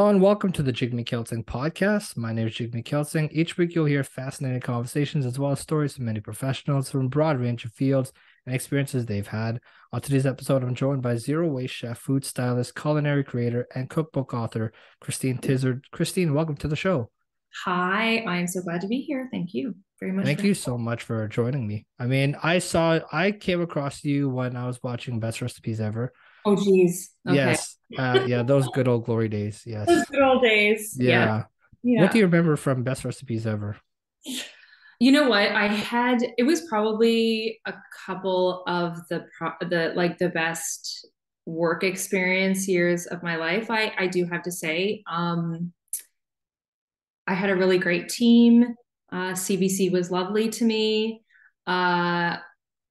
Hello and welcome to the JIGME KELSANG podcast. My name is JIGME KELSANG. Each week you'll hear fascinating conversations as well as stories from many professionals from a broad range of fields and experiences they've had. On today's episode, I'm joined by zero waste chef, food stylist, culinary creator, and cookbook author, Christine Tizzard. Christine, welcome to the show. Hi, I'm so glad to be here. Thank you very much Thank for you so much for joining me. I came across you when I was watching Best Recipes Ever. Oh, geez. Okay. Yes. Yeah, those good old glory days. Those Yes. good old days. Yeah. Yeah. What do Yeah. you remember from Best Recipes Ever? You know what? It was probably a couple of the best work experience years of my life. I do have to say, I had a really great team. CBC was lovely to me. Uh,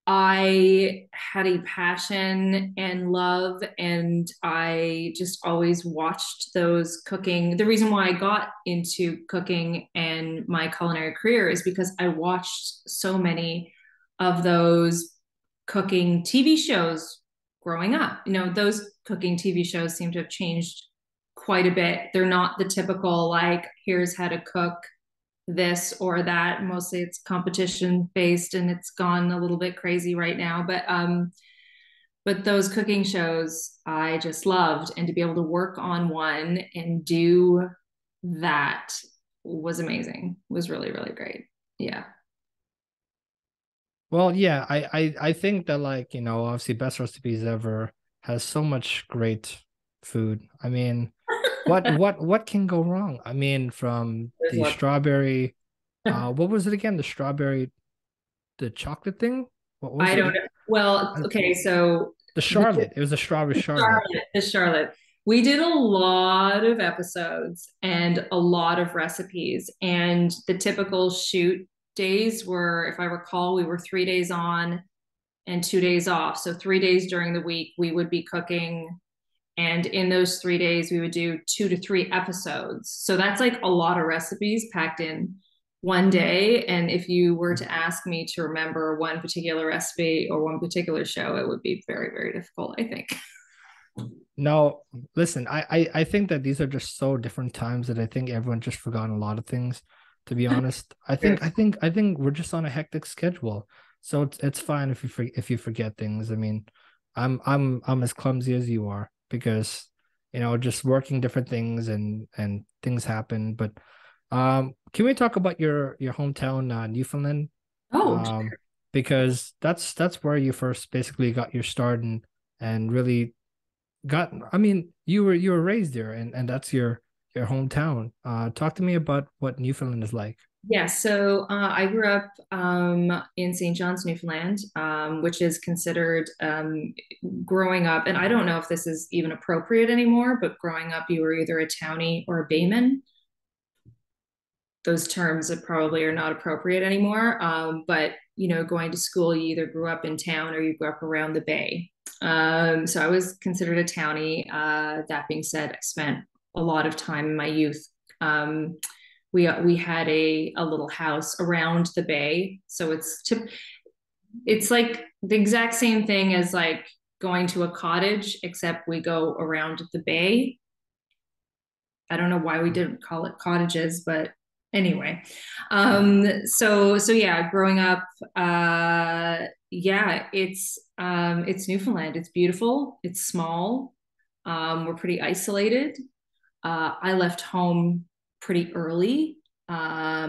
I had a passion and love, and I just always watched those cooking. The reason why I got into cooking and my culinary career is because I watched so many of those cooking TV shows growing up. You know, those cooking TV shows seem to have changed quite a bit. They're not the typical, like, here's how to cook this or that. Mostly it's competition based and it's gone a little bit crazy right now. But those cooking shows I just loved, and to be able to work on one and do that was amazing. It was really, really great. Yeah. Well, yeah, I think that, like, obviously Best Recipes Ever has so much great food. I mean, what can go wrong? I mean, from There's the what strawberry, what was it again? The strawberry, the chocolate thing? What was I it? don't know. Well, okay, so The Charlotte. It was a strawberry Charlotte. The Charlotte. We did a lot of episodes and a lot of recipes. And the typical shoot days were, if I recall, we were 3 days on and 2 days off. So 3 days during the week, we would be cooking. And in those 3 days, we would do 2 to 3 episodes. So that's like a lot of recipes packed in one day. And if you were to ask me to remember one particular recipe or one particular show, it would be very, very difficult, I think. No, listen, I think that these are just so different times that I think everyone just forgotten a lot of things, to be honest. I think we're just on a hectic schedule. So it's fine if you forget things. I mean, I'm as clumsy as you are because just working different things and things happen. But can we talk about your hometown, Newfoundland? Oh, Um, because that's where you first basically got your start and really got. I mean, you were raised there, and that's your hometown. Talk to me about what Newfoundland is like. yeah. So I grew up in St. John's, Newfoundland, which is considered growing up, and I don't know if this is even appropriate anymore, but growing up, you were either a townie or a bayman. Those terms that probably are not appropriate anymore. But going to school, you either grew up in town or you grew up around the bay. So I was considered a townie. That being said, I spent a lot of time in my youth. We had a little house around the bay, so it's like the exact same thing as like going to a cottage, except we go around the bay. I don't know why we didn't call it cottages, but anyway. So yeah, growing up, yeah, it's Newfoundland. It's beautiful. It's small. We're pretty isolated. I left home pretty early. I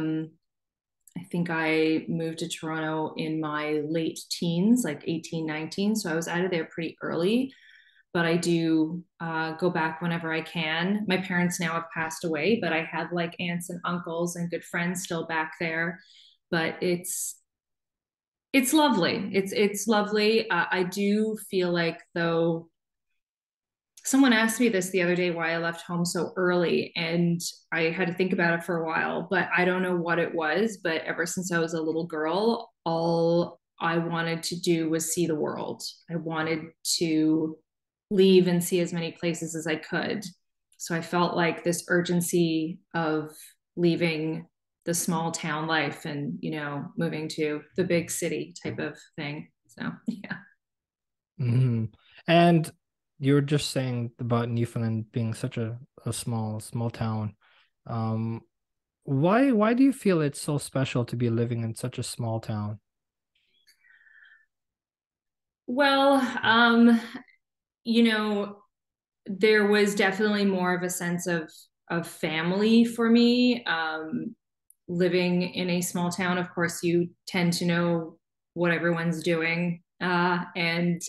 think I moved to Toronto in my late teens, like 18, 19. So I was out of there pretty early, but I do go back whenever I can. My parents now have passed away, but I had like aunts and uncles and good friends still back there. But it's lovely. It's lovely. I do feel like, though, someone asked me this the other day why I left home so early, and I had to think about it for a while, but I don't know what it was. But ever since I was a little girl, all I wanted to do was see the world. I wanted to leave and see as many places as I could. So I felt like this urgency of leaving the small town life and, moving to the big city type of thing. So, yeah. Mhm. And you were just saying about Newfoundland being such a small town. Um, why do you feel it's so special to be living in such a small town? Well, you know, there was definitely more of a sense of family for me. Living in a small town, of course, you tend to know what everyone's doing. And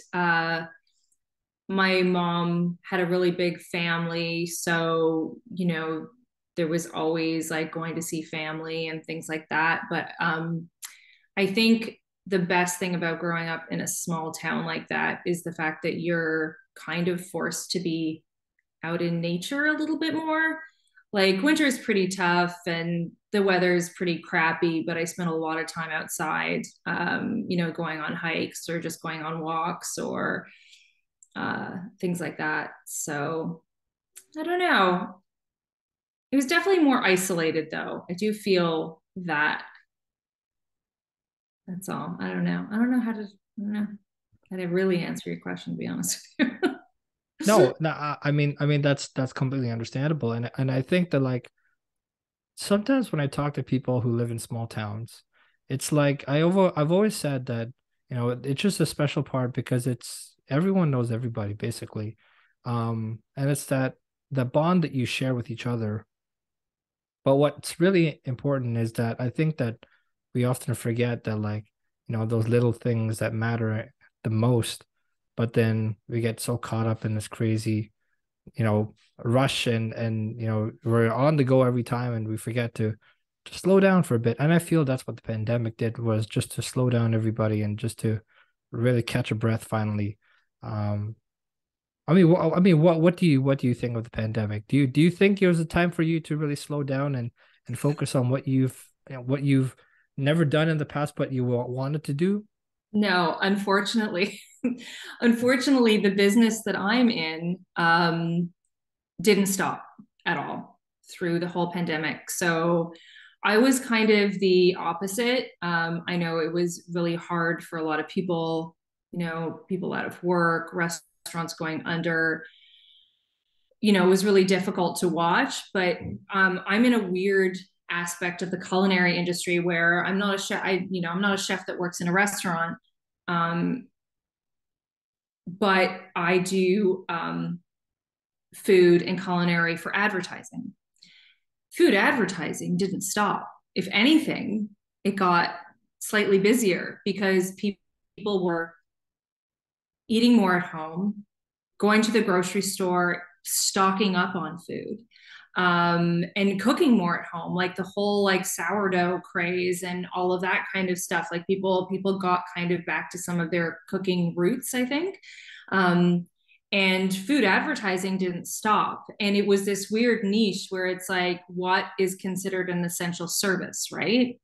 My mom had a really big family. So, there was always like going to see family and things like that. But I think the best thing about growing up in a small town like that is the fact that you're kind of forced to be out in nature a little bit more. Like winter is pretty tough and the weather is pretty crappy, but I spent a lot of time outside, going on hikes or just going on walks or things like that. So I don't know. It was definitely more isolated though. I do feel that. That's all. I don't know. I don't know how to really answer your question, to be honest with you. No, no, I mean that's completely understandable, and I think that like sometimes when I talk to people who live in small towns, it's like I've always said that it's just a special part because it's everyone knows everybody basically, and it's that the bond that you share with each other. But what's really important is that I think that we often forget that like those little things that matter the most, but then we get so caught up in this crazy rush and we're on the go every time and we forget to slow down for a bit. And I feel that's what the pandemic did, was just to slow down everybody and just to really catch a breath finally. um what do you think of the pandemic? Do you think it was a time for you to really slow down and focus on what you've never done in the past but you wanted to do? No, unfortunately, unfortunately, the business that I'm in didn't stop at all through the whole pandemic. So I was kind of the opposite. I know it was really hard for a lot of people, people out of work, restaurants going under. It was really difficult to watch. But I'm in a weird aspect of the culinary industry where I'm not a chef. I'm not a chef that works in a restaurant, um, but I do food and culinary for advertising. Food advertising didn't stop. If anything, it got slightly busier because people were eating more at home, going to the grocery store, stocking up on food, and cooking more at home, like the whole like sourdough craze and all of that kind of stuff. Like people got kind of back to some of their cooking roots, I think. Um, and food advertising didn't stop. And it was this weird niche where it's like, what is considered an essential service, right?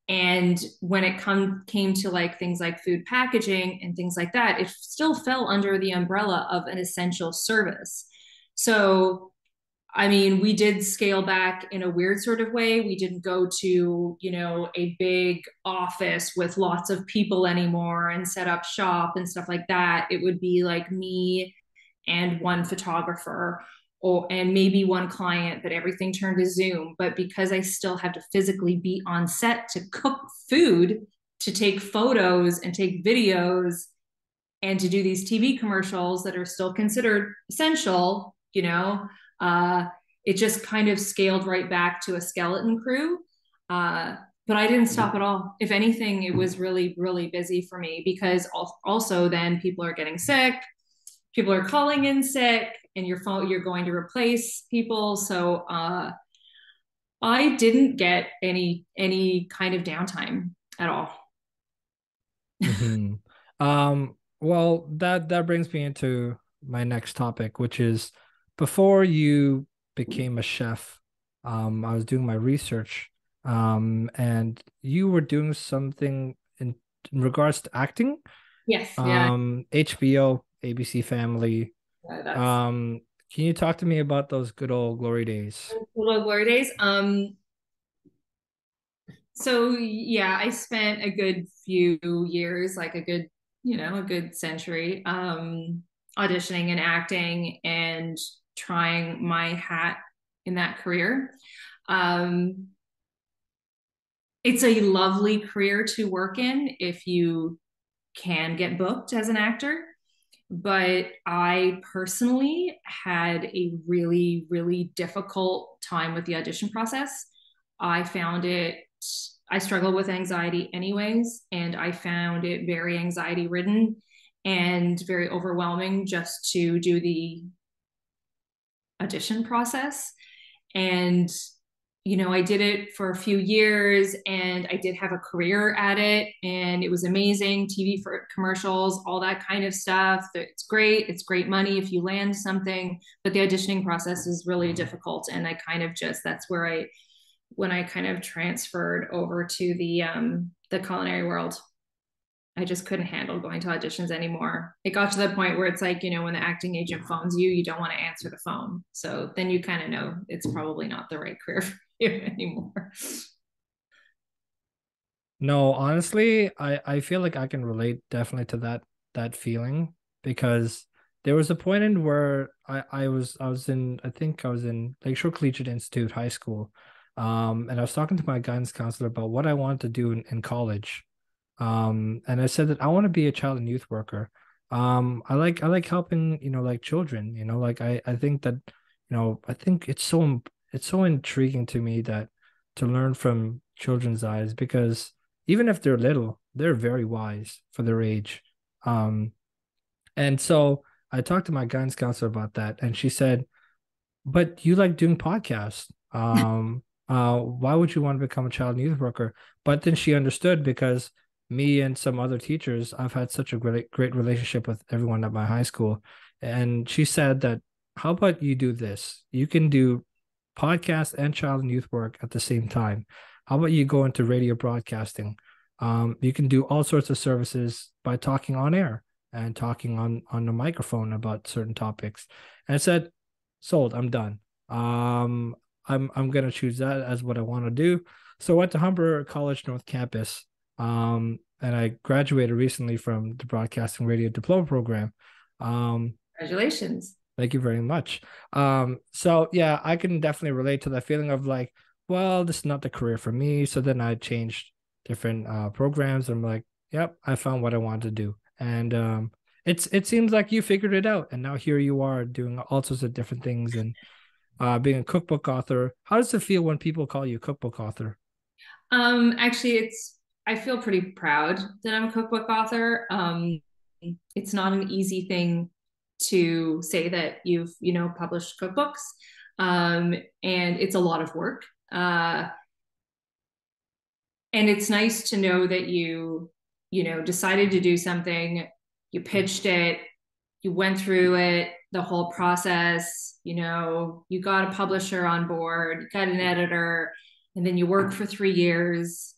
And when it came to like things like food packaging and things like that, it still fell under the umbrella of an essential service. So, I mean, we did scale back in a weird sort of way. We didn't go to, a big office with lots of people anymore and set up shop and stuff like that. It would be like me and one photographer and maybe one client, but everything turned to Zoom. But because I still had to physically be on set to cook food, to take photos and take videos, and to do these TV commercials that are still considered essential, it just kind of scaled right back to a skeleton crew. But I didn't stop at all. If anything, it was really, really busy for me because also then people are getting sick, people are calling in sick, and you're going to replace people. So I didn't get any kind of downtime at all. Hmm. Well, that brings me into my next topic, which is before you became a chef, I was doing my research, and you were doing something in regards to acting, Yes, yeah, HBO, ABC Family. that's Um, can you talk to me about those good old glory days? Little Glory Days. So yeah, I spent a good few years, like a good century, auditioning and acting and trying my hat in that career. It's a lovely career to work in if you can get booked as an actor. But I personally had a really, really difficult time with the audition process. I found it, I struggle with anxiety anyways, and I found it very anxiety ridden and very overwhelming just to do the audition process. And I did it for a few years and I did have a career at it, and it was amazing. TV for commercials, all that kind of stuff. It's great. It's great money if you land something, but the auditioning process is really difficult. And I kind of that's where when I kind of transferred over to the culinary world, I just couldn't handle going to auditions anymore. It got to the point where it's like, when the acting agent phones you, you don't want to answer the phone. So then you kind of know it's probably not the right career for you anymore. No, honestly, I feel like I can relate definitely to that feeling, because there was a point in where I was in, I think I was in Lakeshore Collegiate Institute High School. And I was talking to my guidance counselor about what I wanted to do in college. And I said that I want to be a child and youth worker. I like helping, like children, like I think that, I think it's so intriguing to me that to learn from children's eyes, because even if they're little, they're very wise for their age. Um, and so I talked to my guidance counselor about that, and she said, "But you like doing podcasts. Why would you want to become a child and youth worker?" But then she understood, because me and some other teachers, I've had such a great relationship with everyone at my high school. And she said that, how about you do this? You can do podcast and child and youth work at the same time. How about you go into radio broadcasting? You can do all sorts of services by talking on air and talking on the microphone about certain topics. And I said, sold, I'm done. I'm gonna choose that as what I want to do. So I went to Humber College North Campus. And I graduated recently from the Broadcasting Radio Diploma program. Congratulations. Thank you very much. So yeah, I can definitely relate to that feeling of like, well, this is not the career for me. So then I changed different programs. I'm like, yep, I found what I wanted to do. And it seems like you figured it out. And now here you are doing all sorts of different things, and being a cookbook author. How does it feel when people call you a cookbook author? Actually, I feel pretty proud that I'm a cookbook author. It's not an easy thing to say that you've, published cookbooks. And it's a lot of work. And it's nice to know that you decided to do something, you pitched it, you went through it, the whole process, you got a publisher on board, you got an editor, and then you work for 3 years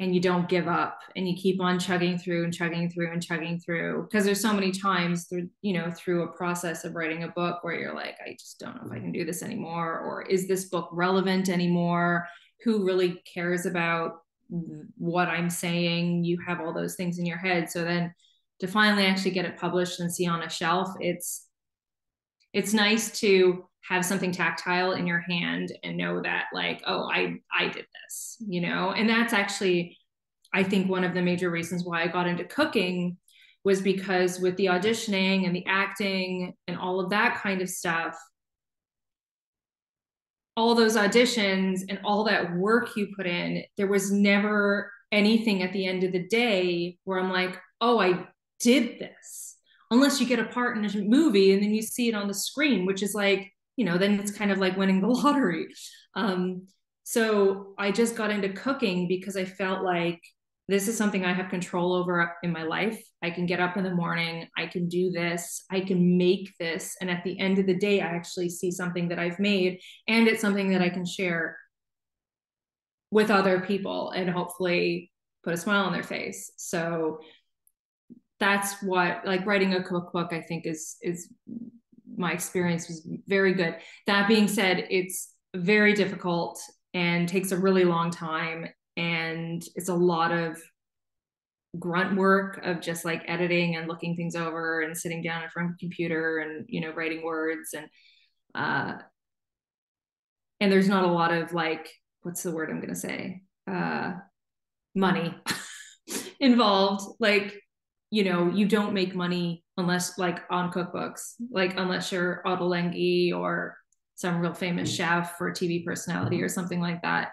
and you don't give up, and you keep on chugging through and chugging through and chugging through, because there's so many times through a process of writing a book where you're like, I just don't know if I can do this anymore, or is this book relevant anymore? Who really cares about what I'm saying? You have all those things in your head. So then to finally actually get it published and see on a shelf, it's nice to have something tactile in your hand and know that, like, oh, I did this, and that's actually, I think, one of the major reasons why I got into cooking was because with the auditioning and the acting and all of that kind of stuff, all those auditions and all that work you put in, there was never anything at the end of the day where I'm like, oh, I did this. Unless you get a part in a movie and then you see it on the screen, which is like, then it's kind of like winning the lottery. So I just got into cooking because I felt like this is something I have control over in my life. I can get up in the morning, I can do this, I can make this. And at the end of the day, I actually see something that I've made, and it's something that I can share with other people and hopefully put a smile on their face. So that's what, like, writing a cookbook, I think is my experience was very good. That being said, it's very difficult and takes a really long time, and it's a lot of grunt work of just like editing and looking things over and sitting down in front of a computer and, writing words. And there's not a lot of like, what's the word I'm going to say? Money involved. Like, you don't make money unless like on cookbooks, like unless you're Ottolenghi or some real famous chef or TV personality or something like that.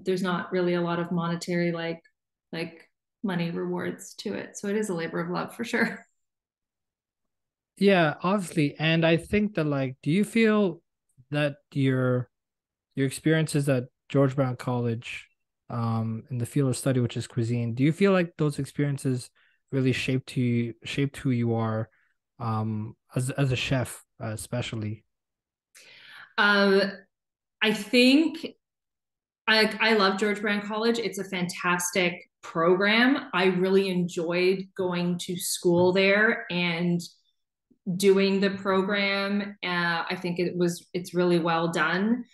There's not really a lot of monetary like money rewards to it. So it is a labor of love for sure. Yeah, obviously. And I think that like, do you feel that your experiences at George Brown College, in the field of study, which is cuisine, do you feel like those experiences really shaped who you are, as a chef, especially? Um, I think I love George Brown College. It's a fantastic program. I really enjoyed going to school there and doing the program. I think it's really well done.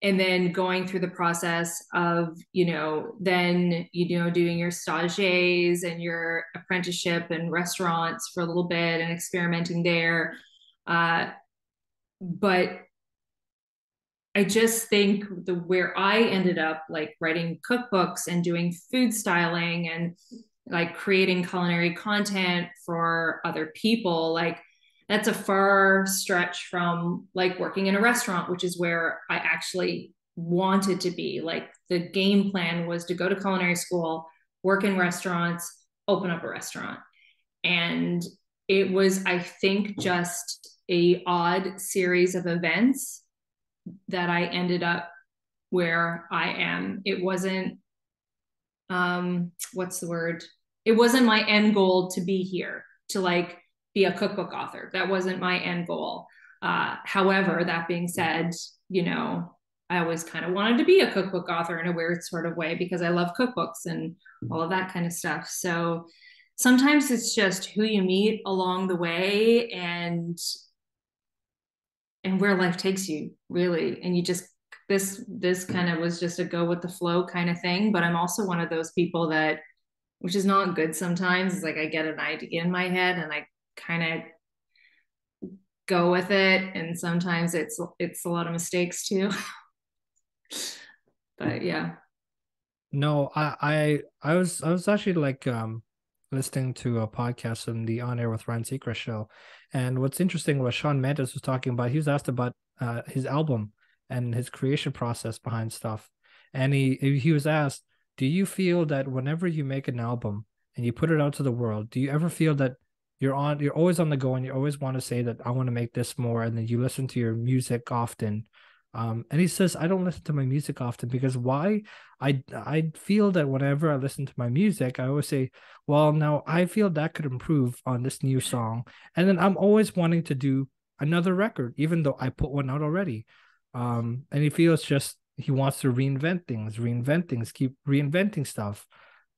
And then going through the process of, then, doing your stages and your apprenticeship in restaurants for a little bit and experimenting there. But I just think where I ended up like writing cookbooks and doing food styling and like creating culinary content for other people, like that's a far stretch from like working in a restaurant, which is where I actually wanted to be. Like the game plan was to go to culinary school, work in restaurants, open up a restaurant. And it was, I think, just a odd series of events that I ended up where I am. It wasn't, what's the word? It wasn't my end goal to be here, to like be a cookbook author. That wasn't my end goal. However, that being said, I always kind of wanted to be a cookbook author in a weird sort of way because I love cookbooks and all of that kind of stuff. So sometimes it's just who you meet along the way and where life takes you, really. And you just, this kind of was just a go with the flow kind of thing. But I'm also one of those people that, which is not good sometimes, is like I get an idea in my head and I kind of go with it, and sometimes it's a lot of mistakes too. But yeah. No, I was actually like listening to a podcast on the On Air with Ryan Seacrest show. And what's interesting was Shawn Mendes was talking about, he was asked about his album and his creation process behind stuff. And he was asked, do you feel that whenever you make an album and you put it out to the world, do you ever feel that you're always on the go and you always want to say that I want to make this more, and then you listen to your music often? And he says, I don't listen to my music often because why? I feel that whenever I listen to my music, I always say, well, now I feel that could improve on this new song. And then I'm always wanting to do another record, even though I put one out already. And he feels just he wants to reinvent things, keep reinventing stuff.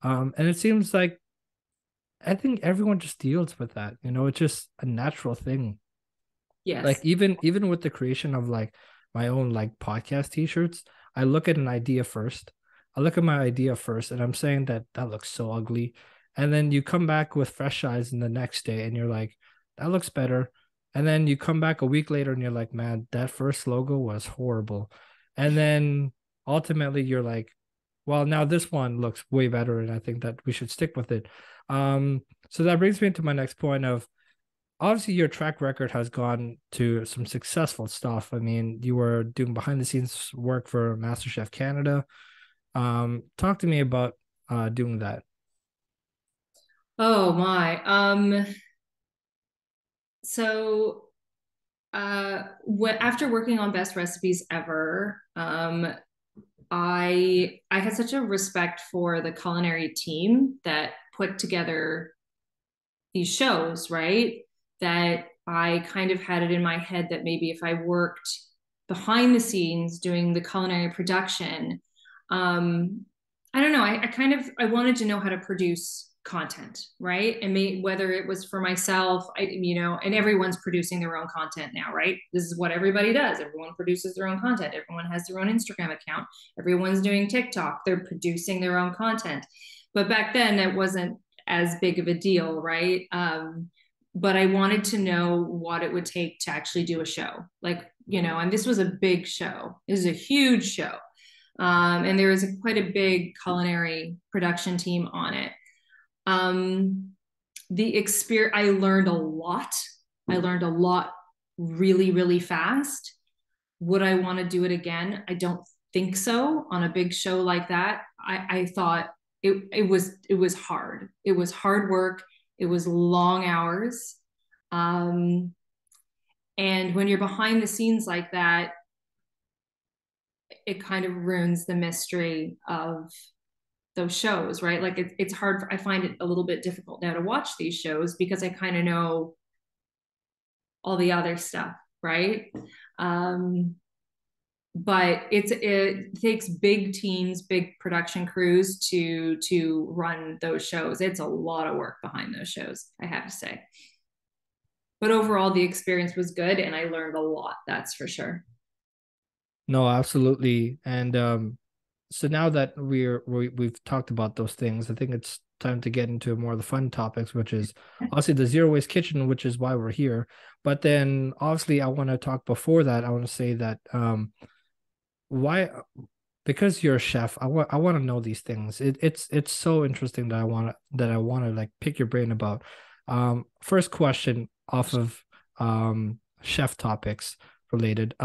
And it seems like I think everyone just deals with that. It's just a natural thing. Like Yes. even with the creation of like my own like podcast t-shirts, I look at an idea first. I look at my idea first and I'm saying that looks so ugly. And then you come back with fresh eyes in the next day and you're like, that looks better. And then you come back a week later and you're like, man, that first logo was horrible. And then ultimately you're like, well, now this one looks way better and I think that we should stick with it. So that brings me to my next point of, obviously your track record has gone to some successful stuff. I mean, you were doing behind the scenes work for MasterChef Canada. Talk to me about doing that. Oh my. So after working on Best Recipes Ever, I had such a respect for the culinary team that put together these shows, right? That I kind of had it in my head that maybe if I worked behind the scenes doing the culinary production, I don't know, I wanted to know how to produce content, right? And whether it was for myself, and everyone's producing their own content now, right? This is what everybody does. Everyone produces their own content. Everyone has their own Instagram account. Everyone's doing TikTok. They're producing their own content. But back then, it wasn't as big of a deal, right? But I wanted to know what it would take to actually do a show, and this was a big show. It was a huge show. And there was quite a big culinary production team on it. The experience, I learned a lot. Really, really fast. Would I want to do it again? I don't think so. On a big show like that, I thought it was hard. It was hard work. It was long hours. And when you're behind the scenes like that, it kind of ruins the mystery of those shows, right? Like it's hard. I find it a little bit difficult now to watch these shows because I kind of know all the other stuff, right? But it takes big teams, big production crews to run those shows. It's a lot of work behind those shows, I have to say. But overall, the experience was good, and I learned a lot. That's for sure. No, absolutely. And so now that we've talked about those things, I think it's time to get into more of the fun topics, which is obviously the zero waste kitchen, which is why we're here. But then obviously I want to talk before that. I want to say that why, because you're a chef, I want to know these things. It's so interesting that I want to like pick your brain about. First question off of chef topics related.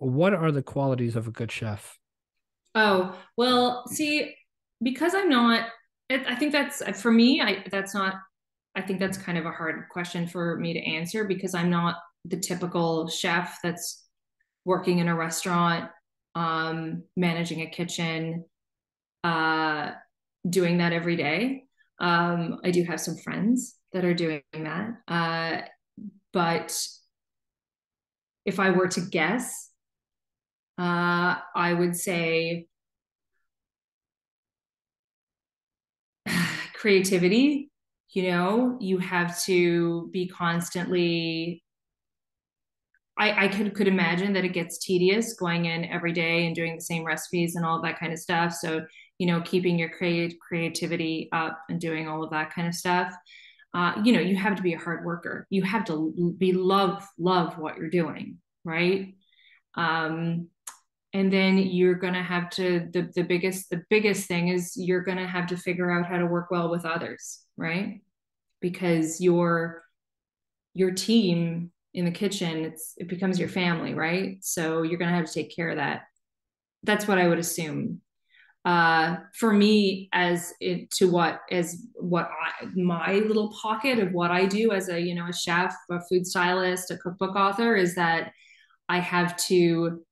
What are the qualities of a good chef? Oh, well, see, because I'm not, I think that's for me, that's not, I think that's kind of a hard question for me to answer because I'm not the typical chef that's working in a restaurant, managing a kitchen, doing that every day. I do have some friends that are doing that. But if I were to guess, I would say creativity. You have to be constantly. I could imagine that it gets tedious going in every day and doing the same recipes and all of that kind of stuff. So, keeping your creativity up and doing all of that kind of stuff. You have to be a hard worker. You have to love what you're doing, right? And then you're gonna have to the biggest thing is you're gonna have to figure out how to work well with others, right? Because your team in the kitchen, it becomes your family, right? So you're gonna have to take care of that. That's what I would assume. For me, my little pocket of what I do as a chef, a food stylist, a cookbook author is that I have to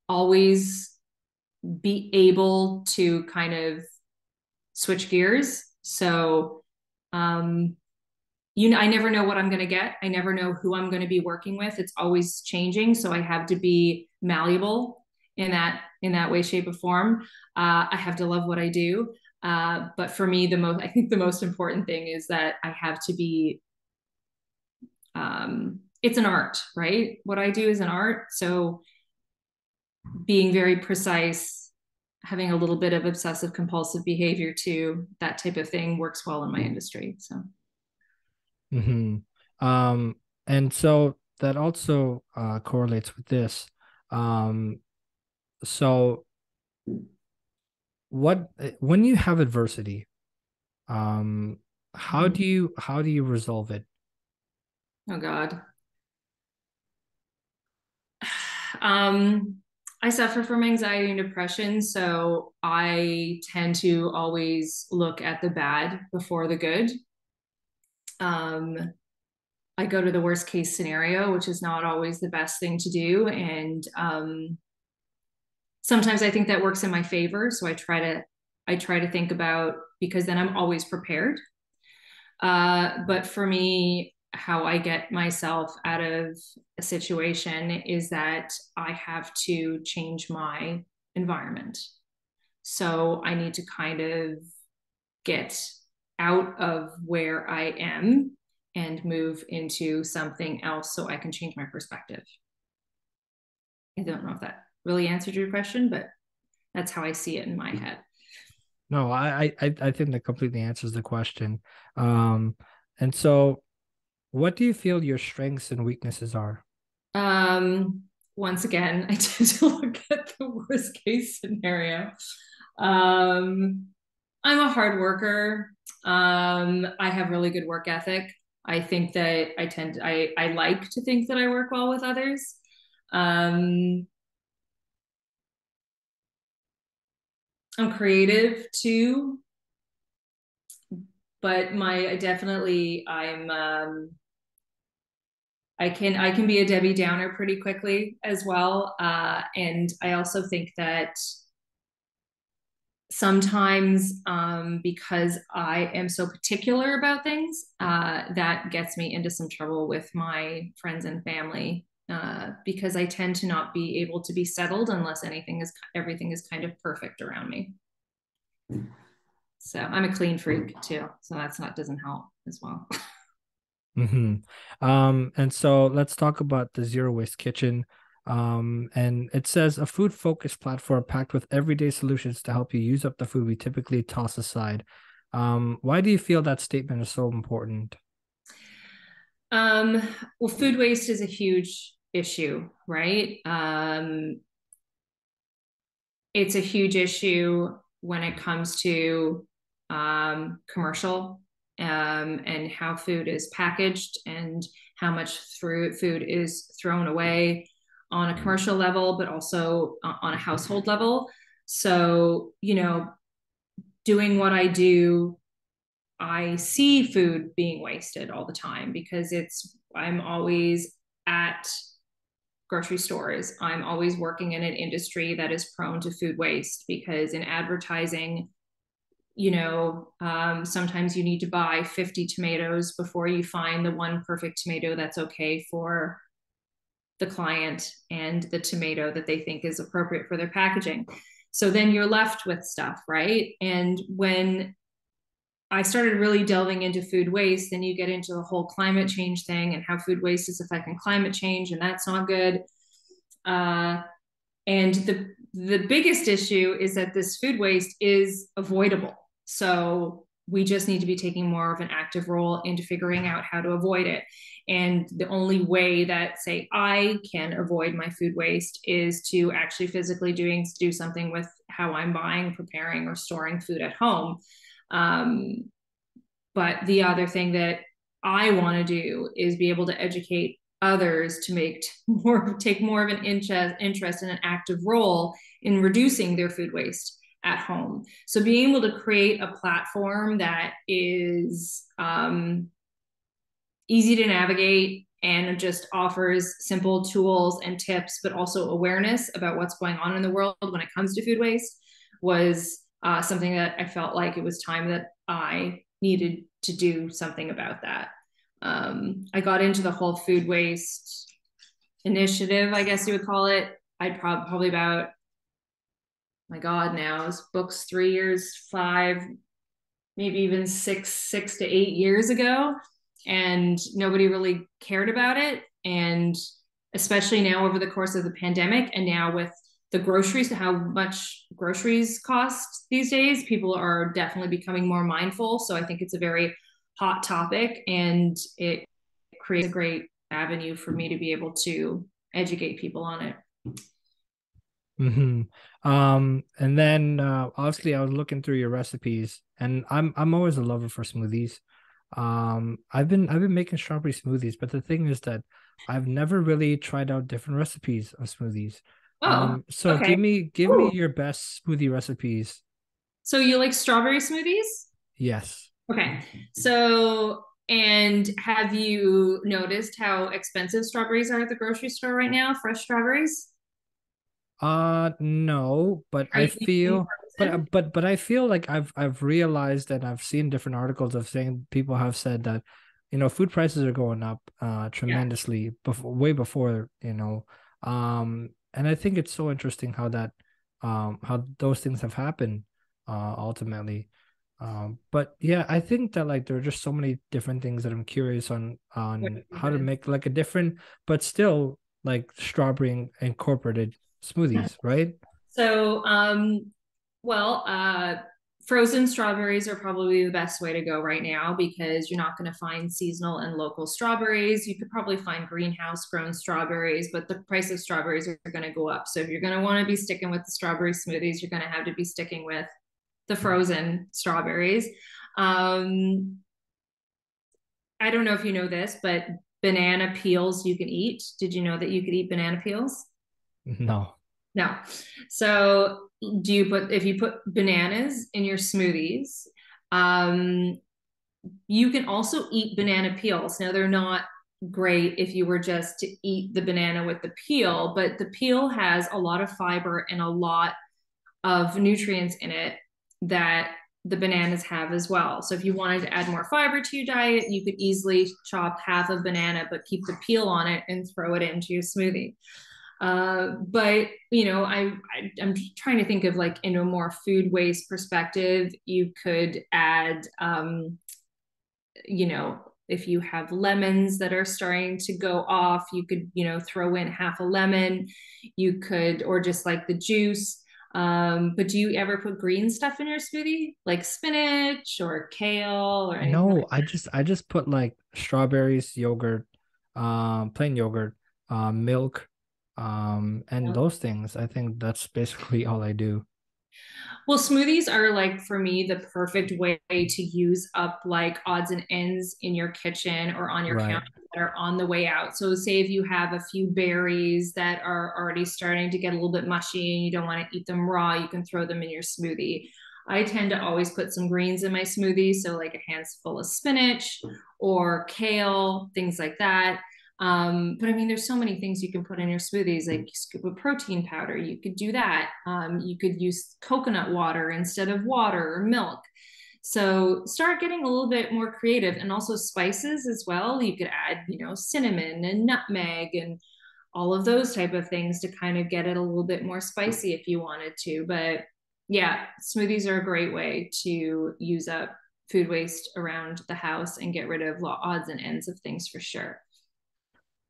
always be able to kind of switch gears. So, I never know what I'm going to get. I never know who I'm going to be working with. It's always changing. So I have to be malleable in that way, shape, or form. I have to love what I do. But for me, I think the most important thing is that I have to be, it's an art, right? What I do is an art. So being very precise, having a little bit of obsessive compulsive behavior too, that type of thing works well in my industry. So. Mm-hmm. And so that also correlates with this. So when you have adversity, how do you resolve it? Oh God. I suffer from anxiety and depression, so I tend to always look at the bad before the good. I go to the worst case scenario, which is not always the best thing to do. And sometimes I think that works in my favor. So I try to think about, because then I'm always prepared. But for me, how I get myself out of a situation is that I have to change my environment. So I need to kind of get out of where I am and move into something else so I can change my perspective. I don't know if that really answered your question, but that's how I see it in my head. No, I think that completely answers the question. And so what do you feel your strengths and weaknesses are? Once again, I tend to look at the worst case scenario. I'm a hard worker. I have really good work ethic. I think that I like to think that I work well with others. I'm creative too, but I can be a Debbie Downer pretty quickly as well. And I also think that sometimes because I am so particular about things, that gets me into some trouble with my friends and family, because I tend to not be able to be settled unless everything is kind of perfect around me. So I'm a clean freak too, so doesn't help as well. And so let's talk about the Zero Waste Kitchen. And it says a food-focused platform packed with everyday solutions to help you use up the food we typically toss aside. Why do you feel that statement is so important? Well, food waste is a huge issue, right? It's a huge issue when it comes to commercial, and how food is packaged and how much food is thrown away on a commercial level, but also on a household level. So, doing what I do, I see food being wasted all the time because I'm always at grocery stores. I'm always working in an industry that is prone to food waste because in advertising, sometimes you need to buy 50 tomatoes before you find the one perfect tomato that's okay for the client and the tomato that they think is appropriate for their packaging. So then you're left with stuff, right? And when I started really delving into food waste, then you get into the whole climate change thing and how food waste is affecting climate change, and that's not good. And the biggest issue is that this food waste is avoidable. So we just need to be taking more of an active role into figuring out how to avoid it. And the only way that, say, I can avoid my food waste is to actually physically do something with how I'm buying, preparing, or storing food at home. But the other thing that I want to do is be able to educate others to take more of an interest in an active role in reducing their food waste at home. So being able to create a platform that is easy to navigate and just offers simple tools and tips, but also awareness about what's going on in the world when it comes to food waste was something that I felt like it was time that I needed to do something about that. I got into the whole food waste initiative, I guess you would call it. I'd probably about, my God, now it's books 3 years, 5, maybe even 6 to 8 years ago. And nobody really cared about it. And especially now over the course of the pandemic, and now with the groceries, how much groceries cost these days, people are definitely becoming more mindful. So I think it's a very hot topic, and it creates a great avenue for me to be able to educate people on it. And then obviously I was looking through your recipes, and I'm always a lover for smoothies. I've been making strawberry smoothies, but the thing is that I've never really tried out different recipes of smoothies. So okay. Give me your best smoothie recipes. So you like strawberry smoothies? Yes. Okay. So, and have you noticed how expensive strawberries are at the grocery store right now? Fresh strawberries? No, but Are I you thinking feel, but I feel like I've realized that I've seen different articles of saying people have said that, food prices are going up tremendously way before, and I think it's so interesting how those things have happened ultimately. But yeah, I think that like there are just so many different things that I'm curious on how to make like a different, but still like strawberry incorporated smoothies, right? So, well, frozen strawberries are probably the best way to go right now because you're not going to find seasonal and local strawberries. You could probably find greenhouse grown strawberries, but the price of strawberries are going to go up. So if you're going to want to be sticking with the strawberry smoothies, you're going to have to be sticking with the frozen strawberries. I don't know if you know this, but banana peels you can eat. Did you know that you could eat banana peels? No. No. So if you put bananas in your smoothies, um, you can also eat banana peels. Now they're not great if you were just to eat the banana with the peel, but the peel has a lot of fiber and a lot of nutrients in it that the bananas have as well. So if you wanted to add more fiber to your diet, you could easily chop half a banana, but keep the peel on it and throw it into your smoothie. But you know, I'm trying to think of like in a more food waste perspective, you could add, you know, if you have lemons that are starting to go off, you could, you know, throw in half a lemon. You could, or just like the juice. But do you ever put green stuff in your smoothie, like spinach or kale or anything like No, I just put like strawberries, yogurt, plain yogurt, milk, and that? those things. I think that's basically all I do. Well, smoothies are like for me the perfect way to use up like odds and ends in your kitchen or on your Right. counter that are on the way out. So, say if you have a few berries that are already starting to get a little bit mushy and you don't want to eat them raw, you can throw them in your smoothie. I tend to always put some greens in my smoothie, so like a handful of spinach or kale, things like that. But I mean, there's so many things you can put in your smoothies, like scoop of protein powder. You could do that. You could use coconut water instead of water or milk. So start getting a little bit more creative, and also spices as well. You could add, you know, cinnamon and nutmeg and all of those type of things to kind of get it a little bit more spicy if you wanted to. But yeah, smoothies are a great way to use up food waste around the house and get rid of odds and ends of things for sure.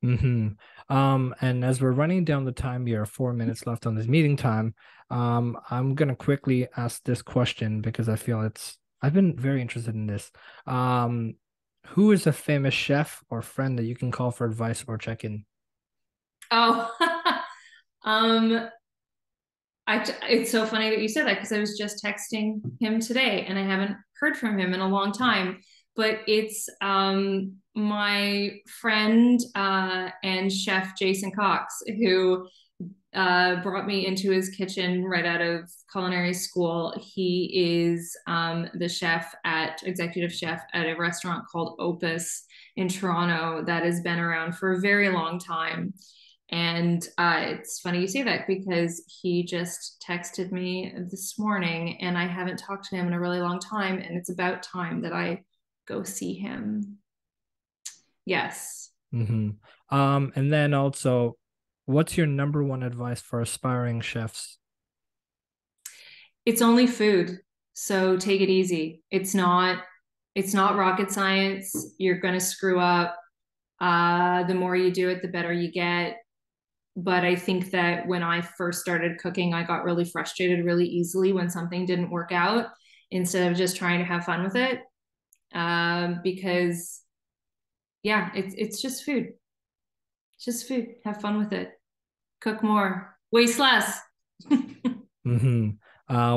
Mm-hmm. And as we're running down the time here, 4 minutes left on this meeting time. I'm gonna quickly ask this question because I feel I've been very interested in this. Um, who is a famous chef or friend that you can call for advice or check in? Oh, um, it's so funny that you said that because I was just texting him today and I haven't heard from him in a long time. But it's my friend and chef Jason Cox who brought me into his kitchen right out of culinary school. He is the executive chef at a restaurant called Opus in Toronto that has been around for a very long time. And it's funny you say that because he just texted me this morning and I haven't talked to him in a really long time. And it's about time that I go see him. Yes. Mm-hmm. And then also, what's your number one advice for aspiring chefs? It's only food. So take it easy. It's not rocket science. You're going to screw up. The more you do it, the better you get. But I think that when I first started cooking, I got really frustrated really easily when something didn't work out instead of just trying to have fun with it. Because yeah, it's just food. It's just food. Have fun with it. Cook more. Waste less. Mm-hmm.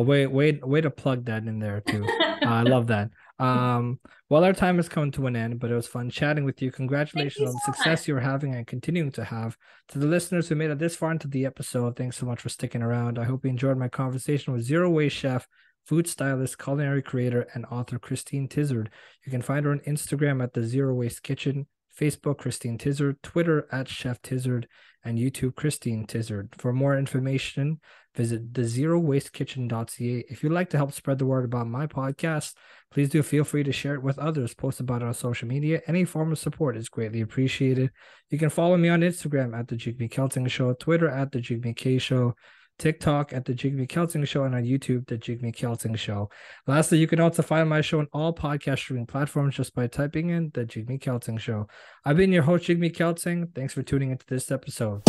Way to plug that in there too. I love that. Well, our time has come to an end, but it was fun chatting with you. Thank Congratulations you on the so much. success you're having and continuing to have. To the listeners who made it this far into the episode, thanks so much for sticking around. I hope you enjoyed my conversation with zero waste chef, food stylist, culinary creator, and author Christine Tizzard. You can find her on Instagram at the Zero Waste Kitchen, Facebook Christine Tizzard, Twitter at Chef Tizzard, and YouTube Christine Tizzard. For more information, visit thezerowastekitchen.ca. If you'd like to help spread the word about my podcast, please do feel free to share it with others. Post about it on social media. Any form of support is greatly appreciated. You can follow me on Instagram at the JIGME KELSANG Show, Twitter at the JIGME K Show, TikTok at the JIGME KELSANG Show, and on YouTube, the JIGME KELSANG Show. Lastly, you can also find my show on all podcast streaming platforms just by typing in the JIGME KELSANG Show. I've been your host, JIGME KELSANG. Thanks for tuning into this episode.